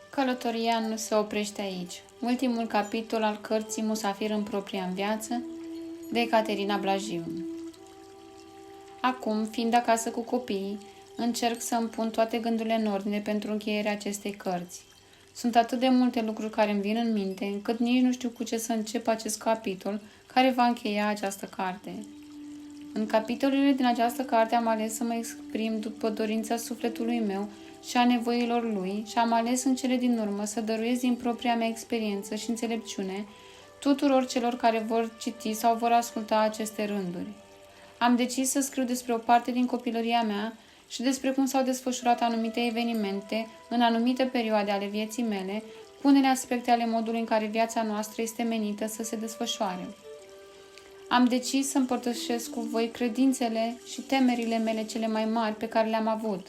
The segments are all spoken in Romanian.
Călătoria nu se oprește aici. Ultimul capitol al cărții Musafir în propria viață, de Ecaterina Blajiu. Acum, fiind acasă cu copiii, încerc să îmi pun toate gândurile în ordine pentru încheierea acestei cărți. Sunt atât de multe lucruri care îmi vin în minte, încât nici nu știu cu ce să încep acest capitol care va încheia această carte. În capitolele din această carte am ales să mă exprim după dorința sufletului meu și a nevoilor lui și am ales în cele din urmă să dăruiesc din propria mea experiență și înțelepciune tuturor celor care vor citi sau vor asculta aceste rânduri. Am decis să scriu despre o parte din copilăria mea și despre cum s-au desfășurat anumite evenimente în anumite perioade ale vieții mele, cu unele aspecte ale modului în care viața noastră este menită să se desfășoare. Am decis să împărtășesc cu voi credințele și temerile mele cele mai mari pe care le-am avut.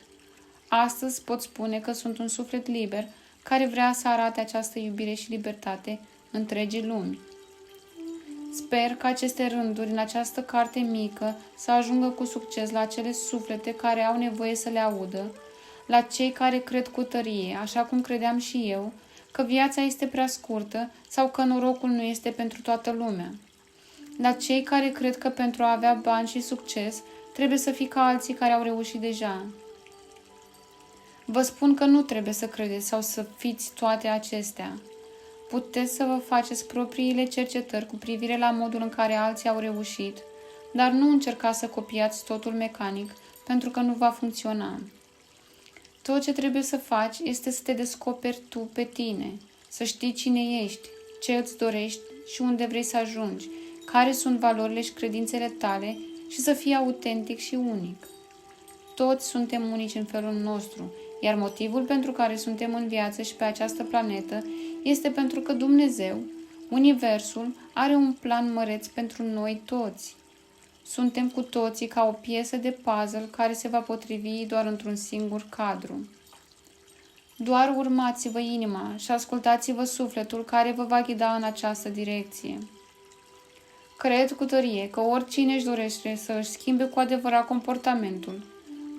Astăzi pot spune că sunt un suflet liber care vrea să arate această iubire și libertate întregii lumi. Sper că aceste rânduri în această carte mică să ajungă cu succes la acele suflete care au nevoie să le audă, la cei care cred cu tărie, așa cum credeam și eu, că viața este prea scurtă sau că norocul nu este pentru toată lumea. La cei care cred că pentru a avea bani și succes trebuie să fii ca alții care au reușit deja. Vă spun că nu trebuie să credeți sau să fiți toate acestea. Puteți să vă faceți propriile cercetări cu privire la modul în care alții au reușit, dar nu încercați să copiați totul mecanic, pentru că nu va funcționa. Tot ce trebuie să faci este să te descoperi tu pe tine, să știi cine ești, ce îți dorești și unde vrei să ajungi, care sunt valorile și credințele tale și să fii autentic și unic. Toți suntem unici în felul nostru, iar motivul pentru care suntem în viață și pe această planetă este pentru că Dumnezeu, Universul, are un plan măreț pentru noi toți. Suntem cu toții ca o piesă de puzzle care se va potrivi doar într-un singur cadru. Doar urmați-vă inima și ascultați-vă sufletul care vă va ghida în această direcție. Cred cu tărie că oricine își dorește să își schimbe cu adevărat comportamentul,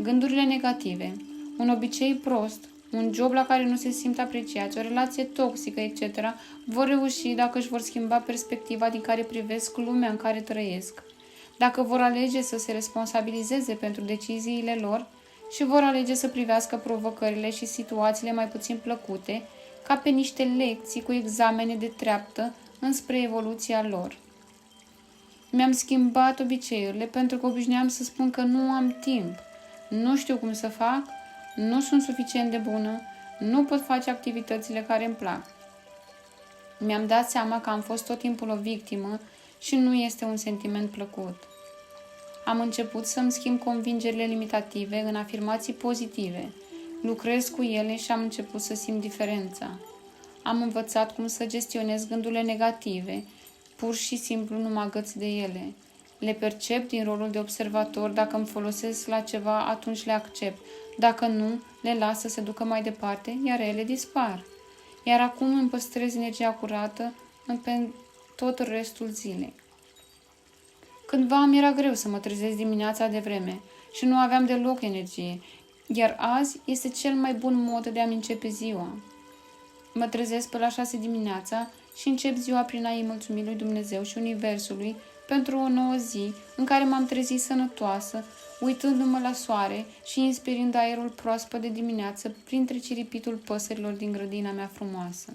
gândurile negative, un obicei prost, un job la care nu se simt apreciați, o relație toxică, etc., vor reuși dacă își vor schimba perspectiva din care privesc lumea în care trăiesc, dacă vor alege să se responsabilizeze pentru deciziile lor și vor alege să privească provocările și situațiile mai puțin plăcute ca pe niște lecții cu examene de treaptă înspre evoluția lor. Mi-am schimbat obiceiurile pentru că obișnuiam să spun că nu am timp, nu știu cum să fac, nu sunt suficient de bună, nu pot face activitățile care îmi plac. Mi-am dat seama că am fost tot timpul o victimă și nu este un sentiment plăcut. Am început să-mi schimb convingerile limitative în afirmații pozitive, lucrez cu ele și am început să simt diferența. Am învățat cum să gestionez gândurile negative, pur și simplu nu mă agăț de ele. Le percep din rolul de observator, dacă îmi folosesc la ceva, atunci le accept. Dacă nu, le las să se ducă mai departe, iar ele dispar. Iar acum îmi păstrez energia curată în tot restul zilei. Cândva mi era greu să mă trezesc dimineața de vreme și nu aveam deloc energie, iar azi este cel mai bun mod de a-mi începe ziua. Mă trezesc pe la 6 dimineața și încep ziua prin a-i mulțumi lui Dumnezeu și Universului pentru o nouă zi în care m-am trezit sănătoasă, uitându-mă la soare și inspirând aerul proaspăt de dimineață printre ciripitul păsărilor din grădina mea frumoasă.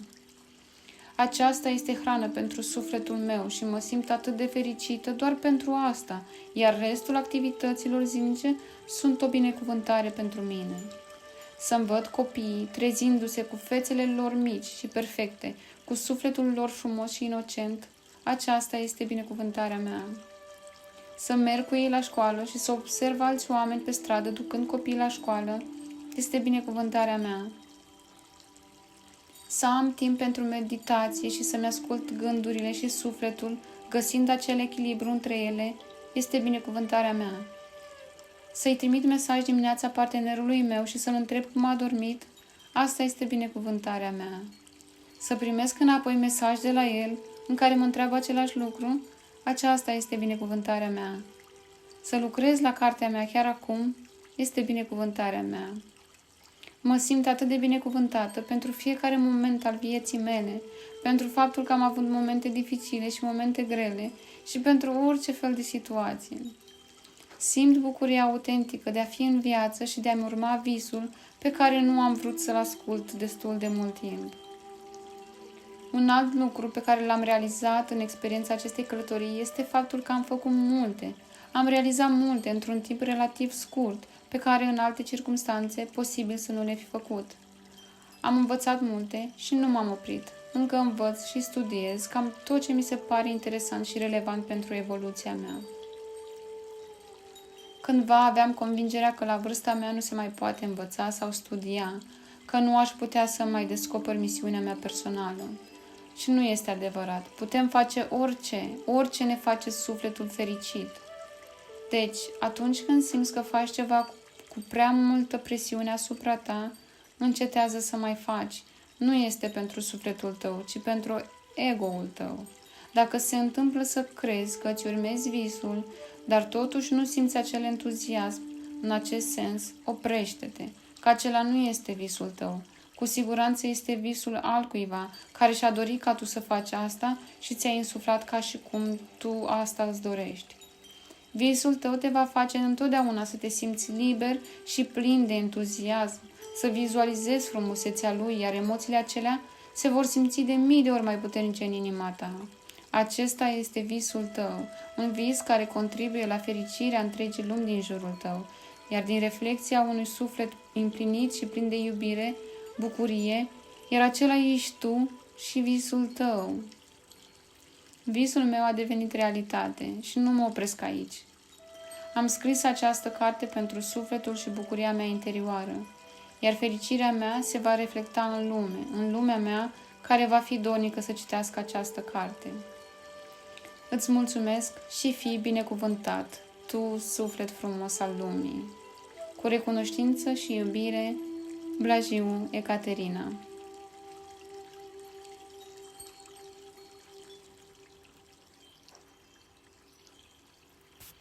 Aceasta este hrană pentru sufletul meu și mă simt atât de fericită doar pentru asta, iar restul activităților zilnice sunt o binecuvântare pentru mine. Să-mi văd copiii trezindu-se cu fețele lor mici și perfecte, cu sufletul lor frumos și inocent, aceasta este binecuvântarea mea. Să merg cu ei la școală și să observ alți oameni pe stradă ducând copiii la școală, este binecuvântarea mea. Să am timp pentru meditație și să-mi ascult gândurile și sufletul, găsind acel echilibru între ele, este binecuvântarea mea. Să-i trimit mesaj dimineața partenerului meu și să-l întreb cum a dormit, asta este binecuvântarea mea. Să primesc înapoi mesaj de la el în care mă întreabă același lucru, aceasta este binecuvântarea mea. Să lucrez la cartea mea chiar acum este binecuvântarea mea. Mă simt atât de binecuvântată pentru fiecare moment al vieții mele, pentru faptul că am avut momente dificile și momente grele și pentru orice fel de situație. Simt bucuria autentică de a fi în viață și de a-mi urma visul pe care nu am vrut să-l ascult destul de mult timp. Un alt lucru pe care l-am realizat în experiența acestei călătorii este faptul că am făcut multe. Am realizat multe într-un timp relativ scurt, pe care în alte circunstanțe posibil să nu le fi făcut. Am învățat multe și nu m-am oprit. Încă învăț și studiez cam tot ce mi se pare interesant și relevant pentru evoluția mea. Cândva aveam convingerea că la vârsta mea nu se mai poate învăța sau studia, că nu aș putea să mai descoper misiunea mea personală. Și nu este adevărat. Putem face orice ne face sufletul fericit. Deci, atunci când simți că faci ceva cu prea multă presiune asupra ta, încetează să mai faci. Nu este pentru sufletul tău, ci pentru ego-ul tău. Dacă se întâmplă să crezi că îți urmezi visul, dar totuși nu simți acel entuziasm în acest sens, oprește-te, că acela nu este visul tău. Cu siguranță este visul altcuiva care și-a dorit ca tu să faci asta și ți-a insuflat ca și cum tu asta îți dorești. Visul tău te va face întotdeauna să te simți liber și plin de entuziasm, să vizualizezi frumusețea lui, iar emoțiile acelea se vor simți de mii de ori mai puternice în inima ta. Acesta este visul tău, un vis care contribuie la fericirea întregii lumi din jurul tău, iar din reflexia unui suflet împlinit și plin de iubire, bucurie, iar acela ești tu și visul tău. Visul meu a devenit realitate și nu mă opresc aici. Am scris această carte pentru sufletul și bucuria mea interioară, iar fericirea mea se va reflecta în lumea mea care va fi dornică să citească această carte. Îți mulțumesc și fii binecuvântat, tu, suflet frumos al lumii. Cu recunoștință și iubire, Blajiu Ecaterina.